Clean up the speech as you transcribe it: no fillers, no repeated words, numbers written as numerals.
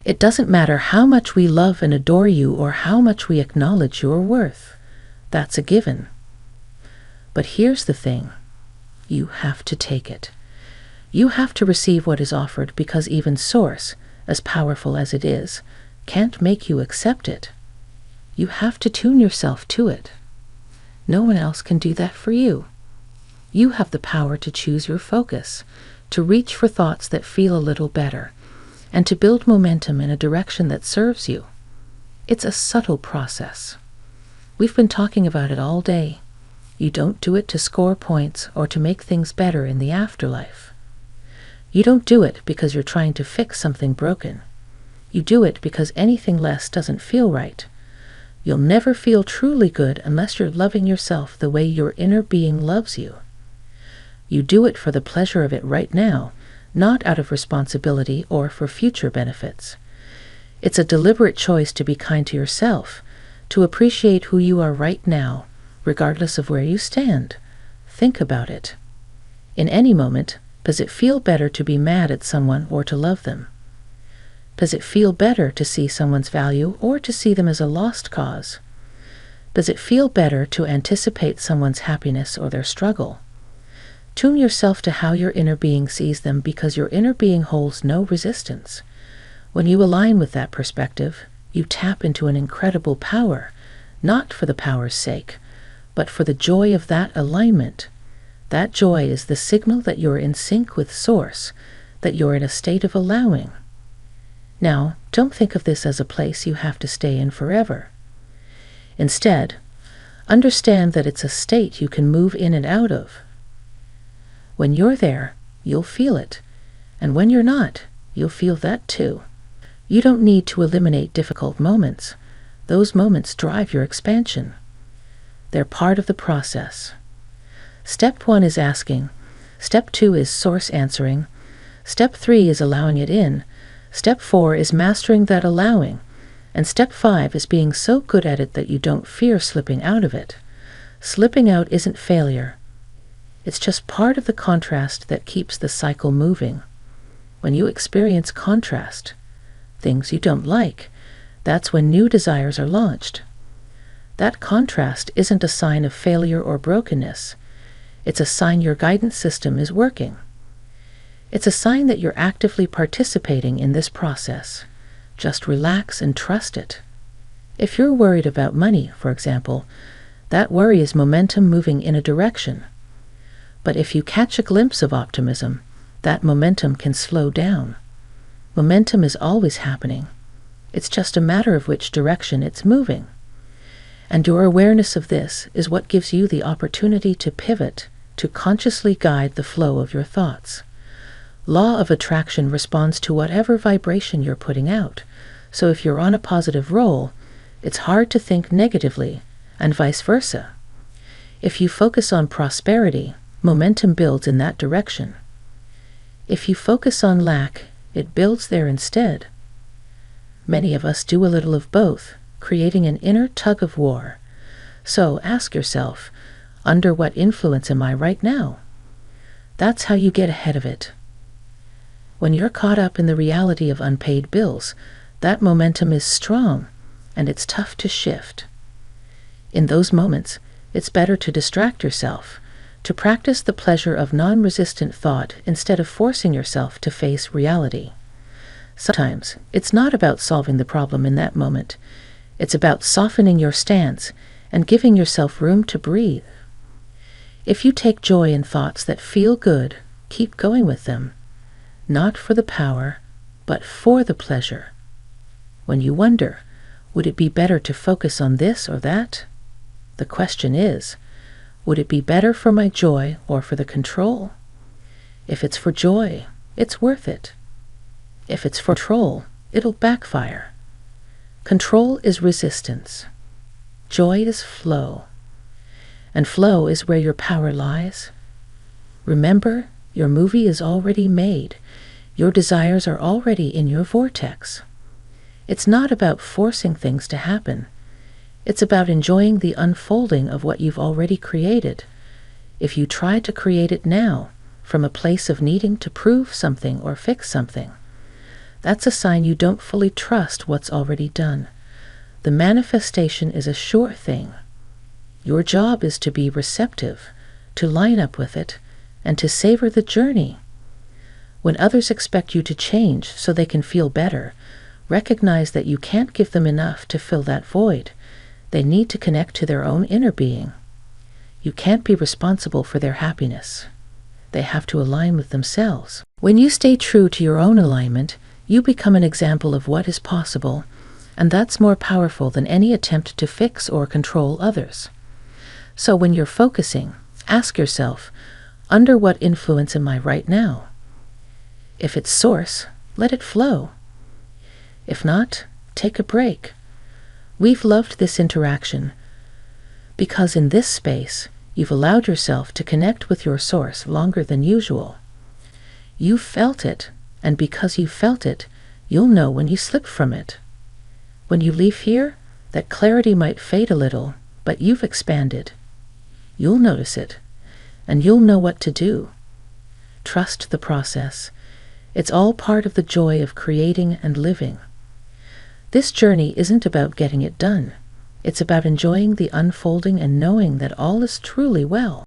It doesn't matter how much we love and adore you or how much we acknowledge your worth. That's a given. But here's the thing. You have to take it. You have to receive what is offered, because even Source, as powerful as it is, can't make you accept it. You have to tune yourself to it. No one else can do that for you. You have the power to choose your focus, to reach for thoughts that feel a little better, and to build momentum in a direction that serves you. It's a subtle process. We've been talking about it all day. You don't do it to score points or to make things better in the afterlife. You don't do it because you're trying to fix something broken. You do it because anything less doesn't feel right. You'll never feel truly good unless you're loving yourself the way your inner being loves you. You do it for the pleasure of it right now, not out of responsibility or for future benefits. It's a deliberate choice to be kind to yourself, to appreciate who you are right now, regardless of where you stand. Think about it. In any moment, does it feel better to be mad at someone or to love them? Does it feel better to see someone's value or to see them as a lost cause? Does it feel better to anticipate someone's happiness or their struggle? Tune yourself to how your inner being sees them, because your inner being holds no resistance. When you align with that perspective, you tap into an incredible power, not for the power's sake, but for the joy of that alignment. That joy is the signal that you're in sync with Source, that you're in a state of allowing. Now, don't think of this as a place you have to stay in forever. Instead, understand that it's a state you can move in and out of. When you're there, you'll feel it, and when you're not, you'll feel that too. You don't need to eliminate difficult moments. Those moments drive your expansion. They're part of the process. Step 1 is asking. Step 2 is Source answering. Step 3 is allowing it in. Step 4 is mastering that allowing. And step 5 is being so good at it that you don't fear slipping out of it. Slipping out isn't failure. It's just part of the contrast that keeps the cycle moving. When you experience contrast, things you don't like, that's when new desires are launched. That contrast isn't a sign of failure or brokenness. It's a sign your guidance system is working. It's a sign that you're actively participating in this process. Just relax and trust it. If you're worried about money, for example, that worry is momentum moving in a direction. But if you catch a glimpse of optimism, that momentum can slow down. Momentum is always happening. It's just a matter of which direction it's moving. And your awareness of this is what gives you the opportunity to pivot, to consciously guide the flow of your thoughts. Law of attraction responds to whatever vibration you're putting out. So if you're on a positive roll, it's hard to think negatively, and vice versa. If you focus on prosperity, momentum builds in that direction. If you focus on lack, it builds there instead. Many of us do a little of both, creating an inner tug of war. So ask yourself, under what influence am I right now? That's how you get ahead of it. When you're caught up in the reality of unpaid bills, that momentum is strong, and it's tough to shift. In those moments, it's better to distract yourself, to practice the pleasure of non-resistant thought instead of forcing yourself to face reality. Sometimes, it's not about solving the problem in that moment. It's about softening your stance and giving yourself room to breathe. If you take joy in thoughts that feel good, keep going with them. Not for the power, but for the pleasure. When you wonder, would it be better to focus on this or that? The question is, would it be better for my joy or for the control? If it's for joy, it's worth it. If it's for control, it'll backfire. Control is resistance. Joy is flow. And flow is where your power lies. Remember, your movie is already made. Your desires are already in your vortex. It's not about forcing things to happen. It's about enjoying the unfolding of what you've already created. If you try to create it now, from a place of needing to prove something or fix something, That's a sign you don't fully trust what's already done. The manifestation is a sure thing. Your job is to be receptive, to line up with it, and to savor the journey. When others expect you to change so they can feel better, recognize that you can't give them enough to fill that void. They need to connect to their own inner being. You can't be responsible for their happiness. They have to align with themselves. When you stay true to your own alignment, you become an example of what is possible, and that's more powerful than any attempt to fix or control others. So when you're focusing, ask yourself, under what influence am I right now? If it's source, let it flow. If not, take a break. We've loved this interaction because in this space, you've allowed yourself to connect with your source longer than usual. You felt it, and because you felt it, you'll know when you slip from it. When you leave here, that clarity might fade a little, but you've expanded. You'll notice it, and you'll know what to do. Trust the process. It's all part of the joy of creating and living. This journey isn't about getting it done. It's about enjoying the unfolding and knowing that all is truly well.